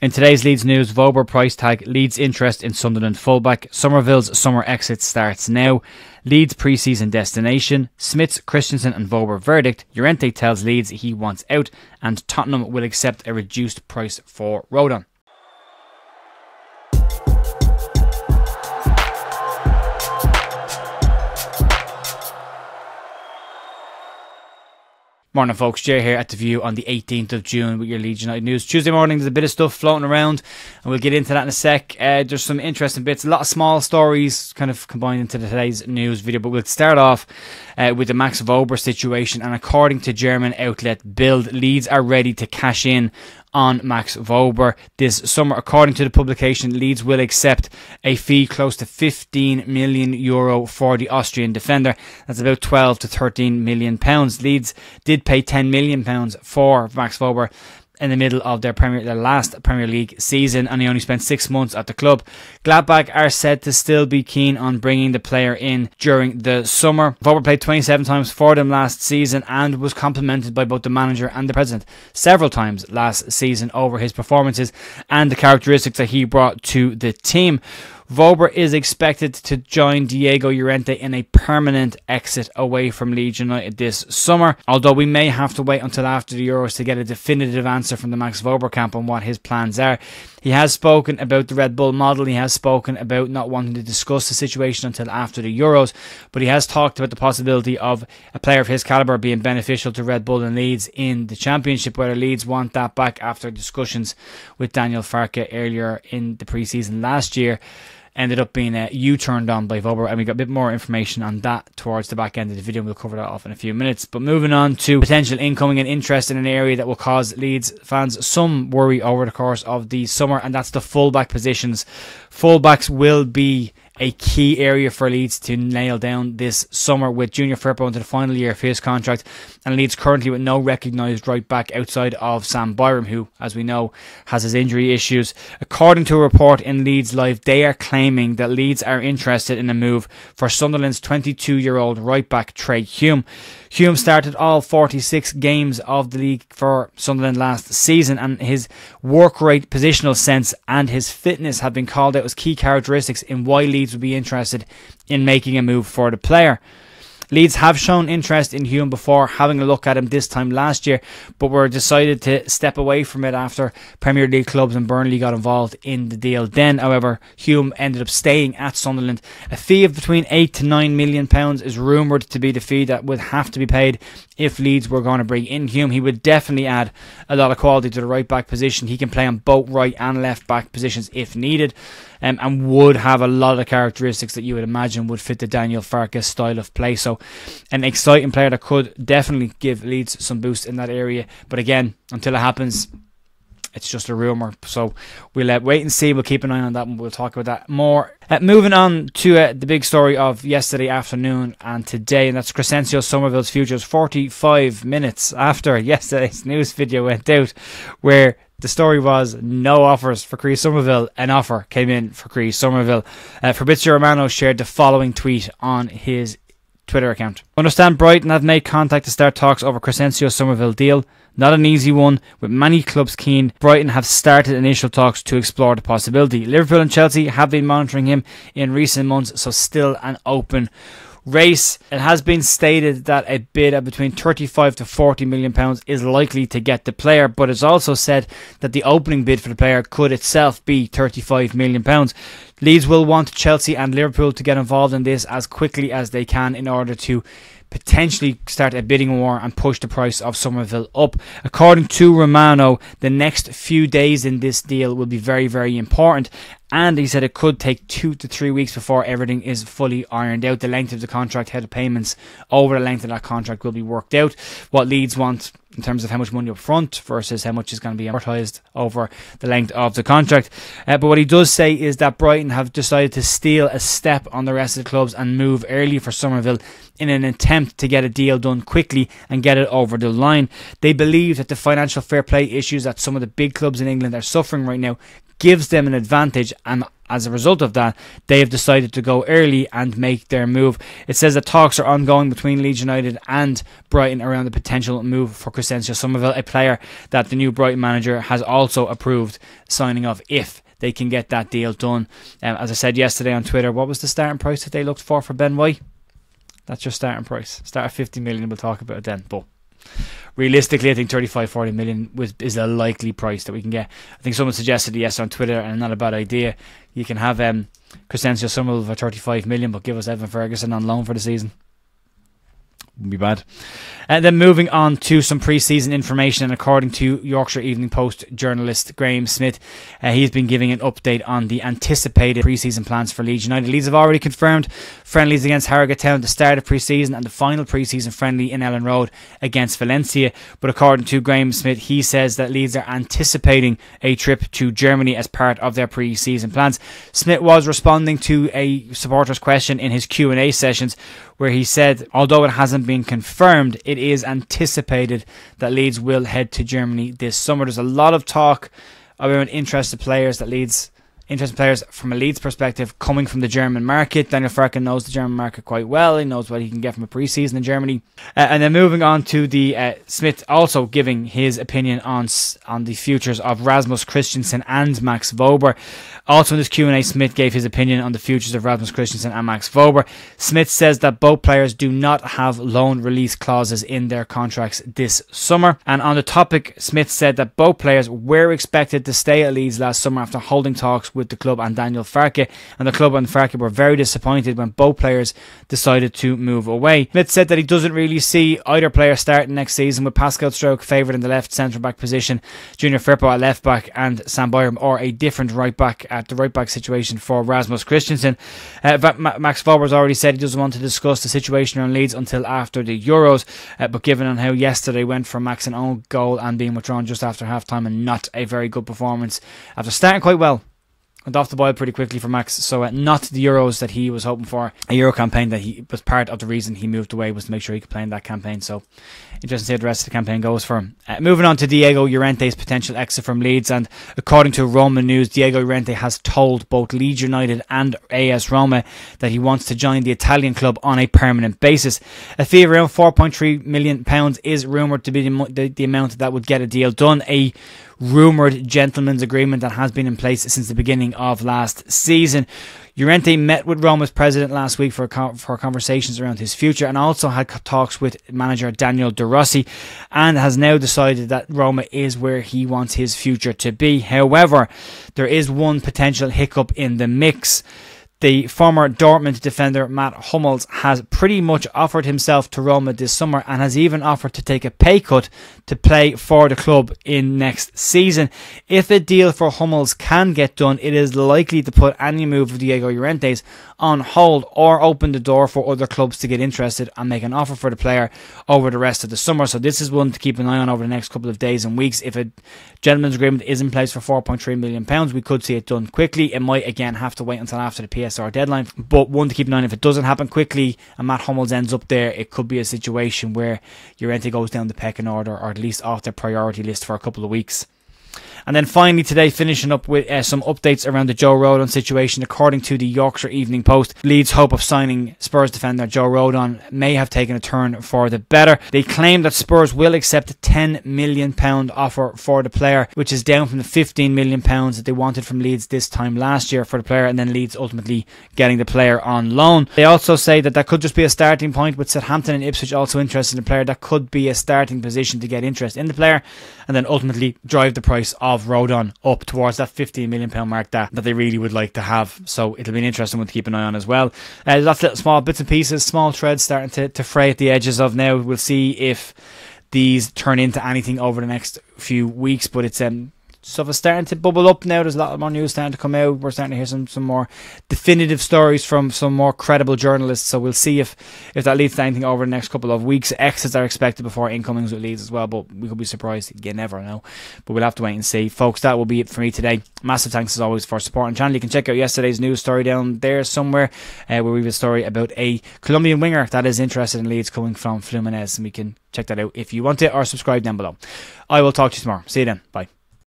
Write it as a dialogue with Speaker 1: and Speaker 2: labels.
Speaker 1: In today's Leeds news, Wober price tag, Leeds interest in Sunderland fullback, Summerville's summer exit starts now, Leeds pre-season destination, Smith's, Kristensen and Wober verdict, Llorente tells Leeds he wants out, and Tottenham will accept a reduced price for Rodon. Morning folks, Jay here at The View on the 18th of June with your Leeds United news. Tuesday morning there's a bit of stuff floating around and we'll get into that in a sec. There's some interesting bits, a lot of small stories kind of combined into today's news video, but we'll start off with the Max Wober situation, and according to German outlet Bild, Leeds are ready to cash in on Max Wober this summer. According to the publication, Leeds will accept a fee close to €15 million for the Austrian defender. That's about 12 to 13 million pounds. Leeds did pay £10 million for Max Wober in the middle of their last Premier League season, and he only spent 6 months at the club. Gladbach are said to still be keen on bringing the player in during the summer. Wober played 27 times for them last season and was complimented by both the manager and the president several times last season over his performances and the characteristics that he brought to the team. Wober is expected to join Diego Llorente in a permanent exit away from Leeds United this summer, although we may have to wait until after the Euros to get a definitive answer from the Max Wober camp on what his plans are. He has spoken about the Red Bull model, he has spoken about not wanting to discuss the situation until after the Euros, but he has talked about the possibility of a player of his calibre being beneficial to Red Bull and Leeds in the Championship, whether Leeds want that back after discussions with Daniel Farke earlier in the pre-season last year. Ended up being U-turned on by Wober, and we got a bit more information on that towards the back end of the video. We'll cover that off in a few minutes. But moving on to potential incoming and interest in an area that will cause Leeds fans some worry over the course of the summer, and that's the fullback positions. Fullbacks will be a key area for Leeds to nail down this summer, with Junior Firpo into the final year of his contract, and Leeds currently with no recognised right back outside of Sam Byram, who, as we know, has his injury issues. According to a report in Leeds Live, they are claiming that Leeds are interested in a move for Sunderland's 22-year-old right back Trai Hume. Hume started all 46 games of the league for Sunderland last season, and his work rate, positional sense and his fitness have been called out as key characteristics in why Leeds would be interested in making a move for the player. Leeds have shown interest in Hume before, having a look at him this time last year, but were decided to step away from it after Premier League clubs and Burnley got involved in the deal. Then, however, Hume ended up staying at Sunderland. A fee of between £8 to £9 million is rumoured to be the fee that would have to be paid if Leeds were going to bring in Hume. He would definitely add a lot of quality to the right back position. He can play on both right and left back positions if needed, and would have a lot of characteristics that you would imagine would fit the Daniel Farke style of play. So an exciting player that could definitely give Leeds some boost in that area. But again, until it happens, it's just a rumour. So we'll wait and see. We'll keep an eye on that and we'll talk about that more. Moving on to the big story of yesterday afternoon and today, and that's Kristensen Summerville's futures 45 minutes after yesterday's news video went out, where the story was no offers for Chris Summerville. An offer came in for Chris Summerville. Fabrizio Romano shared the following tweet on his Twitter account. Understand Brighton have made contact to start talks over Kristensen Summerville deal. Not an easy one, with many clubs keen. Brighton have started initial talks to explore the possibility. Liverpool and Chelsea have been monitoring him in recent months, so still an open race. It has been stated that a bid of between £35 to £40 million is likely to get the player, but it's also said that the opening bid for the player could itself be £35 million. Leeds will want Chelsea and Liverpool to get involved in this as quickly as they can in order to potentially start a bidding war and push the price of Summerville up. According to Romano, the next few days in this deal will be very, very important, and he said it could take 2 to 3 weeks before everything is fully ironed out. The length of the contract, how the payments over the length of that contract will be worked out. What Leeds want in terms of how much money up front versus how much is going to be amortised over the length of the contract. But what he does say is that Brighton have decided to steal a step on the rest of the clubs and move early for Summerville in an attempt to get a deal done quickly and get it over the line. They believe that the financial fair play issues that some of the big clubs in England are suffering right now gives them an advantage, and as a result of that, they have decided to go early and make their move. It says that talks are ongoing between Leeds United and Brighton around the potential move for Kristensen Summerville, a player that the new Brighton manager has also approved signing off if they can get that deal done. As I said yesterday on Twitter, what was the starting price that they looked for Ben White? That's your starting price. Start at 50 million, we'll talk about it then. But realistically, I think 35-40 million is a likely price that we can get. I think someone suggested yesterday on Twitter, and not a bad idea, you can have Kristensen Summerville for 35 million, but give us Evan Ferguson on loan for the season. Wouldn't be bad. And then moving on to some pre-season information, and according to Yorkshire Evening Post journalist Graham Smith, he's been giving an update on the anticipated pre-season plans for Leeds United. Leeds have already confirmed friendlies against Harrogate Town at the start of pre-season and the final pre-season friendly in Ellen Road against Valencia. But according to Graham Smith, he says that Leeds are anticipating a trip to Germany as part of their pre-season plans. Smith was responding to a supporter's question in his Q&A sessions, where he said, although it hasn't been confirmed, it is anticipated that Leeds will head to Germany this summer. There's a lot of talk about interested players from a Leeds perspective coming from the German market. Daniel Farke knows the German market quite well. He knows what he can get from a pre-season in Germany. And then moving on to the Smith also giving his opinion on the futures of Rasmus Kristensen and Max Wober. Also in this Q&A, Smith gave his opinion on the futures of Rasmus Kristensen and Max Wober. Smith says that both players do not have loan release clauses in their contracts this summer. And on the topic, Smith said that both players were expected to stay at Leeds last summer after holding talks with the club and Daniel Farke, and the club and Farke were very disappointed when both players decided to move away. Smith said that he doesn't really see either player starting next season, with Pascal Stroke favoured in the left centre back position, Junior Firpo at left back, and Sam Byram or a different right back at the right back situation for Rasmus Kristensen. Max Wober's already said he doesn't want to discuss the situation around Leeds until after the Euros, but given on how yesterday went for Max, an own goal and being withdrawn just after half time, and not a very good performance after starting quite well, went off the boil pretty quickly for Max. So not the Euros that he was hoping for. A Euro campaign that he was part of the reason he moved away, was to make sure he could play in that campaign. So interesting to see how the rest of the campaign goes for him. Moving on to Diego Llorente's potential exit from Leeds, and according to Roma News, Diego Llorente has told both Leeds United and AS Roma that he wants to join the Italian club on a permanent basis. A fee of around £4.3 million is rumoured to be the amount that would get a deal done. A rumoured gentleman's agreement that has been in place since the beginning of last season. Llorente met with Roma's president last week for conversations around his future, and also had talks with manager Daniel De Rossi, and has now decided that Roma is where he wants his future to be. However, there is one potential hiccup in the mix. The former Dortmund defender Matt Hummels has pretty much offered himself to Roma this summer, and has even offered to take a pay cut to play for the club in next season. If a deal for Hummels can get done, it is likely to put any move of Diego Llorente's on hold, or open the door for other clubs to get interested and make an offer for the player over the rest of the summer. So this is one to keep an eye on over the next couple of days and weeks. If a gentleman's agreement is in place for £4.3 million, we could see it done quickly. It might again have to wait until after the PSR deadline, but one to keep an eye on. If it doesn't happen quickly and Matt Hummels ends up there, it could be a situation where Llorente goes down the pecking order, or at least off their priority list for a couple of weeks. And then finally today, finishing up with some updates around the Joe Rodon situation. According to the Yorkshire Evening Post, Leeds' hope of signing Spurs defender Joe Rodon may have taken a turn for the better. They claim that Spurs will accept a £10 million offer for the player, which is down from the £15 million that they wanted from Leeds this time last year for the player, and then Leeds ultimately getting the player on loan. They also say that that could just be a starting point, with Southampton and Ipswich also interested in the player. That could be a starting position to get interest in the player, and then ultimately drive the price of Rodon up towards that £15 million mark that they really would like to have. So it'll be an interesting one to keep an eye on as well. There's lots of little small bits and pieces, small threads starting to fray at the edges of now. We'll see if these turn into anything over the next few weeks, but it's stuff is starting to bubble up now. There's a lot more news starting to come out. We're starting to hear some more definitive stories from some more credible journalists. So we'll see if that leads to anything over the next couple of weeks. Exits are expected before incomings with Leeds as well, but we could be surprised. You never know. But we'll have to wait and see. Folks, that will be it for me today. Massive thanks as always for supporting the channel. You can check out yesterday's news story down there somewhere, where we have a story about a Colombian winger that is interested in Leeds coming from Fluminense, and we can check that out if you want it, or subscribe down below. I will talk to you tomorrow. See you then. Bye.